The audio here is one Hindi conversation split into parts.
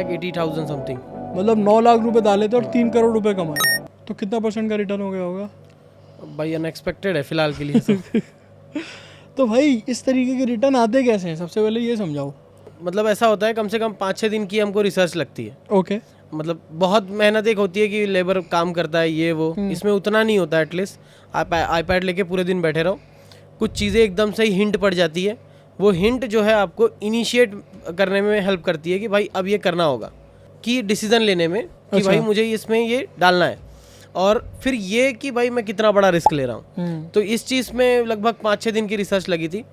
80,000 समथिंग। मतलब 9 लाख रुपए डाले थे और 3 करोड़ रुपए कमाए, तो कितना % का रिटर्न हो गया होगा? भाई अनएक्सपेक्टेड है फिलहाल के लिए तो। तो भाई इस तरीके के रिटर्न आते कैसे हैं, सबसे पहले ये समझाओ। मतलब ऐसा होता है, कम से कम 5-6 दिन की हमको रिसर्च लगती है। ओके। मतलब बहुत मेहनत एक होती है कि लेबर काम करता है ये वो, इसमें उतना नहीं होता। एटलीस्ट आप आईपैड लेके पूरे दिन बैठे रहो, कुछ चीज़ें एकदम से ही हिंट पड़ जाती है। वो हिंट जो है आपको इनिशिएट करने में हेल्प करती है कि भाई अब ये करना होगा, कि डिसीजन लेने में कि अच्छा। भाई मुझे इसमें ये डालना है, और फिर ये कि भाई मैं कितना बड़ा रिस्क ले रहा हूँ। तो इस चीज़ में लगभग 5-6 दिन की रिसर्च लगी थी।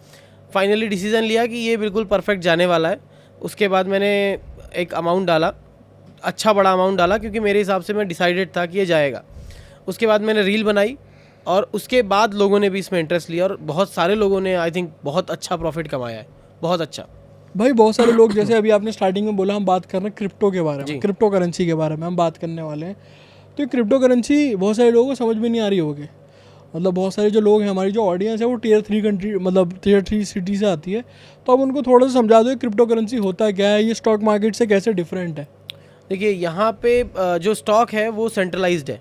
फाइनली डिसीजन लिया कि ये बिल्कुल परफेक्ट जाने वाला है। उसके बाद मैंने एक अमाउंट डाला, अच्छा बड़ा अमाउंट डाला, क्योंकि मेरे हिसाब से मैं डिसाइडेड था कि ये जाएगा। उसके बाद मैंने रील बनाई और उसके बाद लोगों ने भी इसमें इंटरेस्ट लिया और बहुत सारे लोगों ने आई थिंक बहुत अच्छा प्रॉफिट कमाया है, बहुत अच्छा। भाई बहुत सारे लोग, जैसे अभी आपने स्टार्टिंग में बोला हम बात कर रहे हैं क्रिप्टो के बारे में, क्रिप्टो करेंसी के बारे में हम बात करने वाले हैं। तो ये क्रिप्टो करेंसी बहुत सारे लोगों को समझ में नहीं आ रही होगी। मतलब बहुत सारे जो लोग हैं, हमारी जो ऑडियंस है वो टियर 3 कंट्री, मतलब टियर 3 सिटी से आती है, तो आप उनको थोड़ा सा समझा दो क्रिप्टो करेंसी होता क्या है, ये स्टॉक मार्केट से कैसे डिफरेंट है। देखिए यहाँ पे जो स्टॉक है वो सेंट्रलाइज्ड है,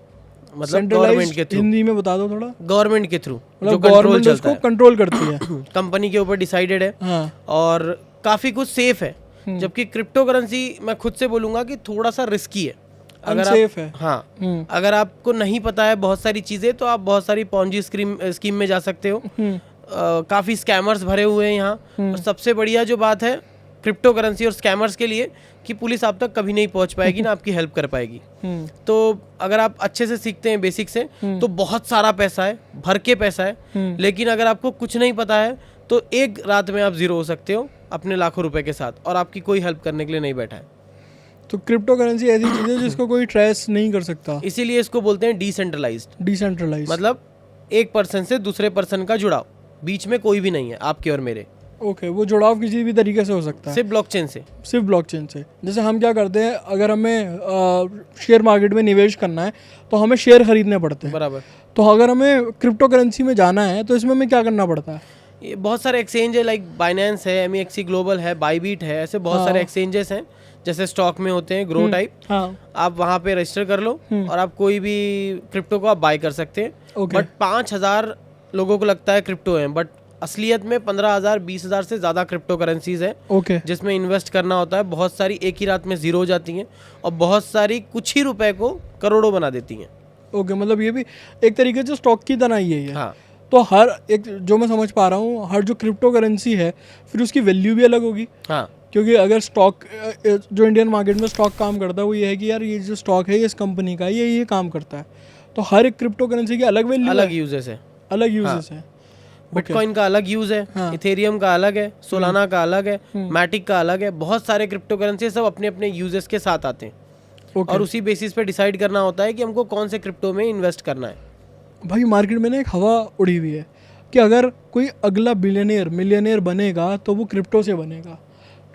मतलब गवर्नमेंट के थ्रू। हिंदी में बता दो थोड़ा। गवर्नमेंट के थ्रू, मतलब गवर्नमेंट उसको कंट्रोल करती है, कंपनी के ऊपर डिसाइडेड है। हाँ। और काफ़ी कुछ सेफ है। जबकि क्रिप्टो करेंसी मैं खुद से बोलूँगा कि थोड़ा सा रिस्की है। अगर अनसेफ है। हाँ, अगर आपको नहीं पता है बहुत सारी चीज़ें, तो आप बहुत सारी पॉन्जी स्कीम में जा सकते हो। काफ़ी स्कैमर्स भरे हुए हैं यहाँ। और सबसे बढ़िया जो बात है क्रिप्टो करेंसी और स्कैमर्स के लिए, कि पुलिस आप तक कभी नहीं पहुंच पाएगी ना आपकी हेल्प कर पाएगी। तो अगर आप अच्छे से सीखते हैं बेसिक से, तो बहुत सारा पैसा है, भर के पैसा है। लेकिन अगर आपको कुछ नहीं पता है तो एक रात में आप जीरो हो सकते हो अपने लाखों रुपए के साथ, और आपकी कोई हेल्प करने के लिए नहीं बैठा है। तो क्रिप्टो करेंसी ऐसी चीज़ है जिसको कोई ट्रेस नहीं कर सकता, इसीलिए इसको बोलते हैं डिसेंट्रलाइज्ड। मतलब एक पर्सन से दूसरे पर्सन का जुड़ाव, बीच में कोई भी नहीं है आपके और मेरे। ओके। वो जुड़ाव किसी भी तरीके से हो सकता है, सिर्फ ब्लॉकचेन से। सिर्फ ब्लॉकचेन से। जैसे हम क्या करते हैं, अगर हमें शेयर मार्केट में निवेश करना है तो हमें शेयर खरीदने पड़ते हैं, बराबर। तो अगर हमें क्रिप्टो करेंसी में जाना है तो इसमें हमें क्या करना पड़ता है? ये बहुत सारे एक्सचेंज है, लाइक बाइनेंस है, MEXC ग्लोबल है, बाईबीट है, ऐसे बहुत सारे एक्सचेंजेस हैं जैसे स्टॉक में होते हैं, ग्रो टाइप। आप वहाँ पे रजिस्टर कर लो और आप कोई भी क्रिप्टो को आप बाय कर सकते हैं। बट 5,000 लोगों को लगता है क्रिप्टो है, बट असलियत में 15,000 20,000 से ज़्यादा क्रिप्टो करेंसीज है। जिसमें इन्वेस्ट करना होता है। बहुत सारी एक ही रात में जीरो हो जाती हैं और बहुत सारी कुछ ही रुपए को करोड़ों बना देती हैं। ओके। मतलब ये भी एक तरीके से स्टॉक की तरह ही है। हाँ। तो हर एक, जो मैं समझ पा रहा हूँ, हर जो क्रिप्टो करेंसी है फिर उसकी वैल्यू भी अलग होगी। हाँ। क्योंकि अगर स्टॉक, जो इंडियन मार्केट में स्टॉक काम करता है वो ये है कि यार ये जो स्टॉक है ये इस कंपनी का है, ये काम करता है। तो हर एक क्रिप्टो करेंसी की अलग वैल्यू, अलग यूजेस है, अलग यूजेस है। बिटकॉइन का अलग यूज है, इथेरियम का अलग है, सोलाना का अलग है, मैटिक का अलग है। बहुत सारे क्रिप्टो करेंसी सब अपने अपने यूजेस के साथ आते हैं। और उसी बेसिस पे डिसाइड करना होता है कि हमको कौन से क्रिप्टो में इन्वेस्ट करना है। भाई मार्केट में ना एक हवा उड़ी हुई है कि अगर कोई अगला बिलियनियर मिलियनियर बनेगा तो वो क्रिप्टो से बनेगा।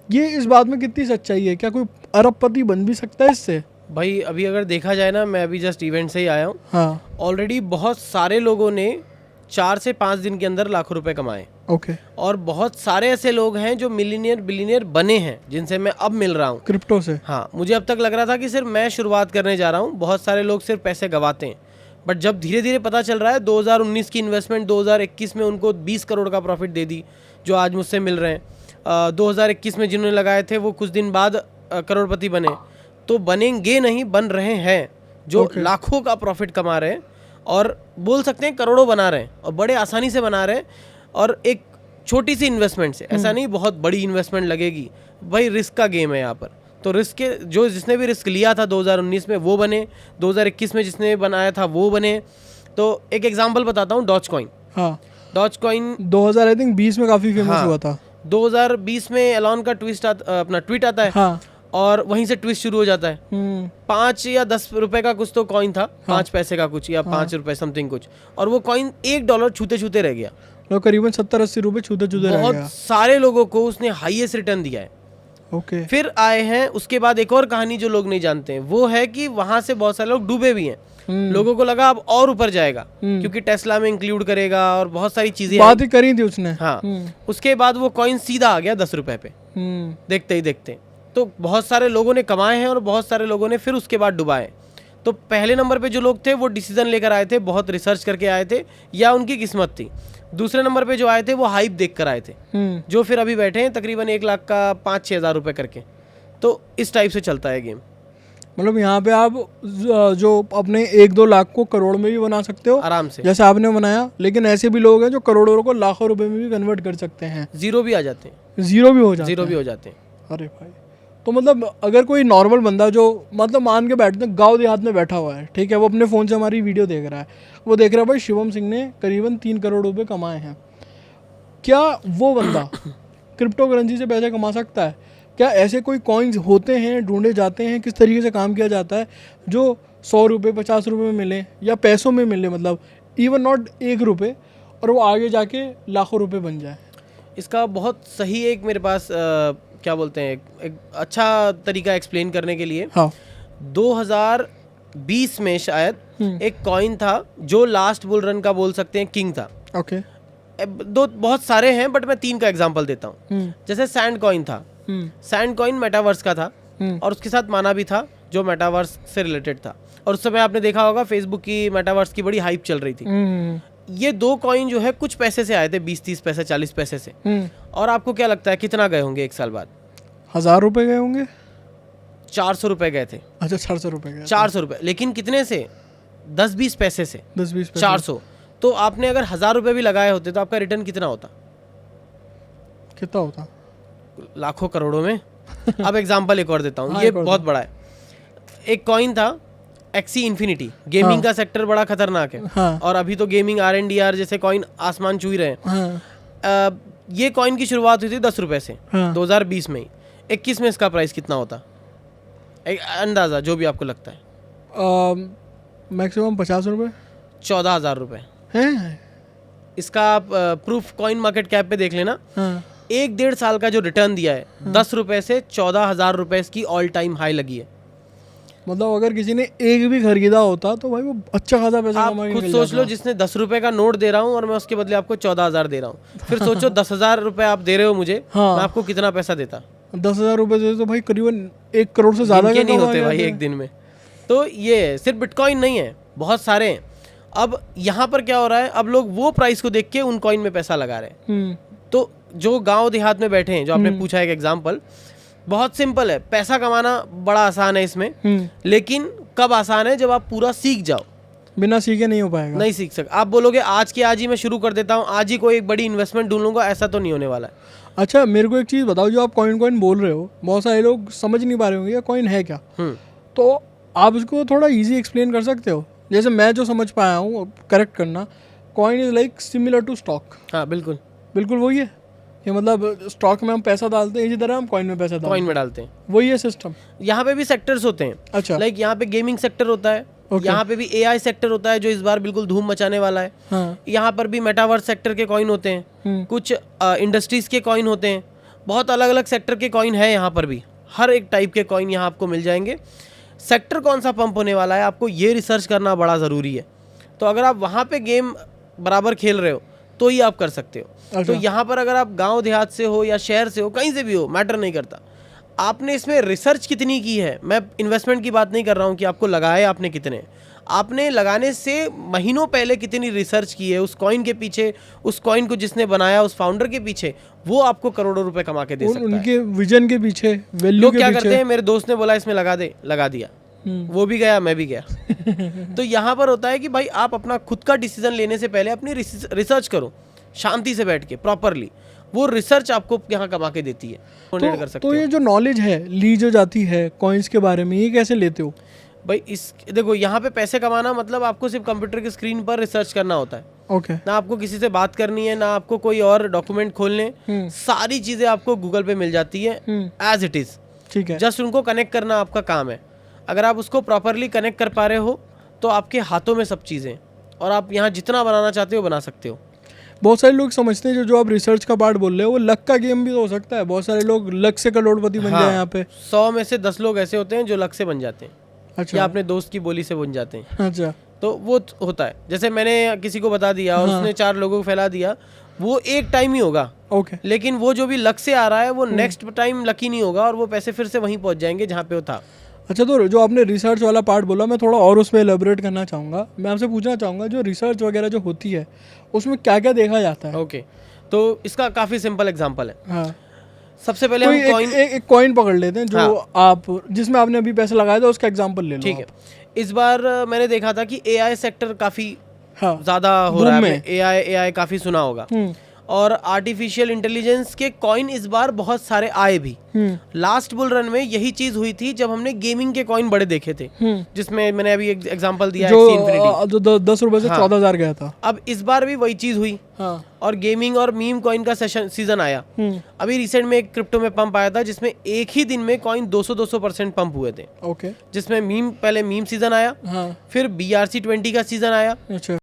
ये इस बात में कितनी सच्चाई है? क्या कोई अरबपति बन भी सकता है इससे? भाई अभी अगर देखा जाए ना, मैं अभी जस्ट इवेंट से ही आया हूँ। हाँ। ऑलरेडी बहुत सारे लोगों ने 4 से 5 दिन के अंदर लाखों रुपए कमाए। ओके। और बहुत सारे ऐसे लोग हैं जो मिलियनियर बिलियनियर बने हैं, जिनसे मैं अब मिल रहा हूँ क्रिप्टो से। हाँ, मुझे अब तक लग रहा था कि सिर्फ मैं शुरुआत करने जा रहा हूँ। बहुत सारे लोग सिर्फ पैसे गंवाते हैं, बट जब धीरे धीरे पता चल रहा है 2019 की इन्वेस्टमेंट 2021 में उनको 20 करोड़ का प्रॉफिट दे दी, जो आज मुझसे मिल रहे हैं। 2021 में जिन्होंने लगाए थे वो कुछ दिन बाद करोड़पति बने। तो बनेंगे नहीं, बन रहे हैं, जो लाखों का प्रॉफिट कमा रहे हैं और बोल सकते हैं करोड़ों बना रहे हैं, और बड़े आसानी से बना रहे हैं। और एक छोटी सी इन्वेस्टमेंट से, ऐसा नहीं बहुत बड़ी इन्वेस्टमेंट लगेगी। भाई रिस्क का गेम है यहाँ पर। तो रिस्क के जिसने भी रिस्क लिया था 2019 में वो बने, 2021 में जिसने बनाया था वो बने। तो एक एग्जांपल बताता हूँ, डॉज कॉइन। हाँ। डॉज कॉइन 2020 में काफ़ी फेमस हुआ था। 2020 में एलॉन का ट्वीट आता है। हाँ। और वहीं से ट्विस्ट शुरू हो जाता है। 5 या 10 रुपए का कुछ तो कॉइन था, 5 पैसे का कुछ या 5 रुपए समथिंग कुछ, और वो कॉइन $1 छूते छूते रह गया। करीबन 70-80 रुपए छूते छूते रह गया। बहुत सारे लोगों को उसने हाईएस्ट रिटर्न दिया है। ओके। फिर आए हैं उसके बाद एक और कहानी जो लोग नहीं जानते हैं, वो है कि वहां से बहुत सारे लोग डूबे भी हैं। लोगों को लगा अब और ऊपर जाएगा, क्योंकि टेस्ला में इंक्लूड करेगा और बहुत सारी चीजें बात ही करी थी उसने। हाँ। उसके बाद वो कॉइन सीधा आ गया 10 रुपए पे, देखते ही देखते। तो बहुत सारे लोगों ने कमाए हैं और बहुत सारे लोगों ने फिर उसके बाद डुबाए। तो पहले नंबर पे जो लोग थे वो डिसीजन लेकर आए थे, बहुत रिसर्च करके आए थे, या उनकी किस्मत थी। दूसरे नंबर पे जो आए थे वो हाइप देख कर आए थे, जो फिर अभी बैठे हैं तकरीबन 1 लाख का 5-6 हज़ार रुपये करके। तो इस टाइप से चलता है गेम। मतलब यहाँ पे आप जो अपने 1-2 लाख को करोड़ में भी बना सकते हो आराम से, जैसे आपने बनाया, लेकिन ऐसे भी लोग हैं जो करोड़ों को लाखों रुपए में भी कन्वर्ट कर सकते हैं, जीरो भी आ जाते हैं, जीरो भी हो जाते जीरो भी हो जाते हैं। अरे भाई, तो मतलब अगर कोई नॉर्मल बंदा जो मतलब मान के बैठते हैं गाँव देहात में बैठा हुआ है, ठीक है, वो अपने फ़ोन से हमारी वीडियो देख रहा है, वो देख रहा है भाई शिवम सिंह ने करीबन 3 करोड़ रुपए कमाए हैं, क्या वो बंदा क्रिप्टो करेंसी से पैसे कमा सकता है? क्या ऐसे कोई कॉइन्स होते हैं, ढूंढे जाते हैं, किस तरीके से काम किया जाता है जो 100 रुपये 50 रुपये में मिले या पैसों में मिले, मतलब इवन नॉट 1 रुपये, और वो आगे जाके लाखों रुपए बन जाए? इसका बहुत सही एक मेरे पास क्या बोलते हैं एक अच्छा तरीका एक्सप्लेन करने के लिए। हाँ। 2020 में शायद एक कॉइन था जो लास्ट बुल रन का बोल सकते हैं किंग था। ओके। बहुत सारे हैं बट मैं 3 का एग्जांपल देता हूँ। जैसे सैंड कॉइन था, सैंड कॉइन मेटावर्स का था और उसके साथ माना भी था जो मेटावर्स से रिलेटेड था, और उस समय आपने देखा होगा फेसबुक की मेटावर्स की बड़ी हाइप चल रही थी। ये 2 कॉइन जो है कुछ पैसे से आए थे, 20-30 पैसे 40 पैसे से। और आपको क्या लगता है कितना गए होंगे 1 साल बाद? 1000 रुपये गए होंगे। 400 रुपए गए थे। अच्छा, 400 रुपये गए। 400 रुपए, लेकिन कितने से? 10-20 पैसे से। 10-20 पैसे। 400। तो आपने अगर 1000 रुपये भी लगाए होते तो आपका रिटर्न कितना होता? कितना होता? लाखों करोड़ों में। अब एग्जांपल एक और देता हूँ, ये बहुत बड़ा है। एक कॉइन था एक्सी इन्फिनिटी, गेमिंग का सेक्टर बड़ा खतरनाक है। और अभी तो गेमिंग RNDR जैसे कॉइन आसमान छू रहे हैं। ये कॉइन की शुरुआत हुई थी 10 रुपए से 2020 में ही। 21 में इसका प्राइस कितना होता? एक अंदाजा जो भी आपको लगता है। मैक्सिमम 50 रुपये। 14,000 रुपये हैं। इसका आप प्रूफ कॉइन मार्केट कैप पे देख लेना। 1-1.5 साल का जो रिटर्न दिया है 10 रुपए से 14,000 रुपए इसकी ऑल टाइम हाई लगी है। मतलब अगर किसी ने एक भी खरीदा होता तो भाई वो अच्छा खासा पैसा आप खुद सोच लो, जिसने 10 रुपए का नोट दे रहा हूँ और मैं उसके बदले आपको 14,000 दे रहा हूँ, फिर सोचो 10,000 रुपए आप दे रहे हो मुझे, मैं आपको कितना पैसा देता? 10,000 रुपए से तो भाई करीबन 1 करोड़ से ज्यादा नहीं होते भाई एक दिन में। तो ये सिर्फ बिटकॉइन नहीं है, बहुत सारे हैं। अब यहाँ पर क्या हो रहा है, अब लोग वो प्राइस को देख के उन कॉइन में पैसा लगा रहे हैं। तो जो गांव देहात में बैठे हैं, जो आपने पूछा एक एग्जांपल, बहुत सिंपल है। पैसा कमाना बड़ा आसान है इसमें, लेकिन कब आसान है? जब आप पूरा सीख जाओ। बिना सीखे नहीं हो पाएगा। नहीं सीख सकते। आप बोलोगे आज के आज ही मैं शुरू कर देता हूँ, आज ही कोई एक बड़ी इन्वेस्टमेंट ढूंढ लूंगा, ऐसा तो नहीं होने वाला है। अच्छा, मेरे को एक चीज़ बताओ, जो आप कॉइन बोल रहे हो, बहुत सारे लोग समझ नहीं पा रहे होंगे कॉइन है क्या, तो आप उसको थोड़ा ईजी एक्सप्लेन कर सकते हो? जैसे मैं जो समझ पाया हूँ, करेक्ट करना, coin is like similar to stock. हाँ बिल्कुल वही है कि मतलब स्टॉक में हम पैसा डालते हैं, इसी तरह हम कॉइन में पैसा डालते हैं, वही है सिस्टम। यहाँ पे भी सेक्टर्स होते हैं। अच्छा। लाइक यहाँ पे गेमिंग सेक्टर होता है, यहाँ पे भी AI सेक्टर होता है जो इस बार बिल्कुल धूम मचाने वाला है। यहाँ पर भी मेटावर्स सेक्टर के कॉइन होते हैं, कुछ इंडस्ट्रीज के कॉइन होते हैं, बहुत अलग अलग सेक्टर के कॉइन है यहाँ पर भी। हर एक टाइप के कॉइन यहाँ आपको मिल जाएंगे। सेक्टर कौन सा पंप होने वाला है आपको ये रिसर्च करना बड़ा ज़रूरी है। तो अगर आप वहाँ पे गेम बराबर खेल रहे हो तो ही आप कर सकते हो। तो यहाँ पर अगर आप गांव देहात से हो या शहर से हो, कहीं से भी हो, मैटर नहीं करता, आपने इसमें रिसर्च कितनी की है। मैं इन्वेस्टमेंट की बात नहीं कर रहा हूँ कि आपको लगाए आपने कितने, आपने लगाने से महीनों पहले कितनी रिसर्च की है उस कॉइन के पीछे, उस कॉइन को जिसने बनाया, उस फाउंडर के पीछे, वो आपको करोड़ों रुपए कमा के दे सकता है। उनके विजन के पीछे, वैल्यू लोग क्या करते हैं, मेरे दोस्त ने बोला इसमें लगा दे, लगा दिया, वो भी गया, मैं भी गया। तो यहाँ पर होता है कि भाई आप अपना खुद का डिसीजन लेने से पहले अपनी रिसर्च करो शांति से बैठ के प्रॉपरली। वो रिसर्च आपको यहाँ कमा के देती है। कर सकते तो ये जो नॉलेज है ली जो जाती है कॉइन्स के बारे में, ये कैसे लेते हो भाई? देखो यहाँ पे पैसे कमाना मतलब आपको सिर्फ कंप्यूटर की स्क्रीन पर रिसर्च करना होता है। ओके। ना आपको किसी से बात करनी है, ना आपको कोई और डॉक्यूमेंट खोलने, सारी चीजें आपको गूगल पे मिल जाती है एज इट इज। ठीक है। जस्ट उनको कनेक्ट करना आपका काम है। अगर आप उसको प्रॉपरली कनेक्ट कर पा रहे हो तो आपके हाथों में सब चीज़ें, और आप यहाँ जितना बनाना चाहते हो बना सकते हो। बहुत सारे लोग समझते हैं जो आप रिसर्च का पार्ट बोल रहे हो वो लक का गेम भी तो हो सकता है। बहुत सारे लोग लक से करोड़पति बन जाए यहाँ पे। 100 में से 10 लोग ऐसे होते हैं जो लक से बन जाते हैं। अच्छा। या अपने दोस्त की बोली से बन जाते हैं। अच्छा। तो वो होता है। जैसे मैंने किसी को बता दिया और उसने 4 लोगों को फैला दिया, वो एक टाइम ही होगा, ओके लेकिन वो जो भी लक से आ रहा है वो नेक्स्ट टाइम लकी नहीं होगा और वो पैसे फिर से वहीं पहुंच जाएंगे जहाँ पे वो था। अच्छा, तो जो आपने रिसर्च वाला पार्ट बोला, मैं थोड़ा और उसमें एलेबोरेट करना चाहूँगा। मैं आपसे पूछना चाहूँगा जो रिसर्च वगैरह जो होती है उसमें क्या क्या देखा जाता है? ओके, तो इसका काफ़ी सिंपल एग्जांपल है। हाँ, सबसे पहले कोई हम कॉइन, एक कॉइन पकड़ लेते हैं जो हाँ। आप जिसमें आपने अभी पैसे लगाए थे उसका एग्जांपल ले लो। ठीक है, इस बार मैंने देखा था कि एआई सेक्टर काफ़ी हाँ, ज़्यादा हो रहा Boom है। में। एआई काफ़ी सुना होगा और आर्टिफिशियल इंटेलिजेंस के कॉइन इस बार बहुत सारे आए भी। लास्ट बुल रन में यही चीज हुई थी जब हमने गेमिंग के कॉइन बड़े देखे थे, जिसमें मैंने अभी एक एग्जांपल दिया जो Axie Infinity। जो 10 रुपए से हाँ। 14,000 गया था। अब इस बार भी वही चीज हुई हाँ। और गेमिंग और मीम कॉइन का सीजन आया। अभी रिसेंट में एक क्रिप्टो में पंप आया था जिसमें एक ही दिन में कॉइन 200% पंप हुए थे, ओके। जिसमें पहले मीम सीजन आया, हाँ। फिर BRC20 का सीजन आया, अच्छा।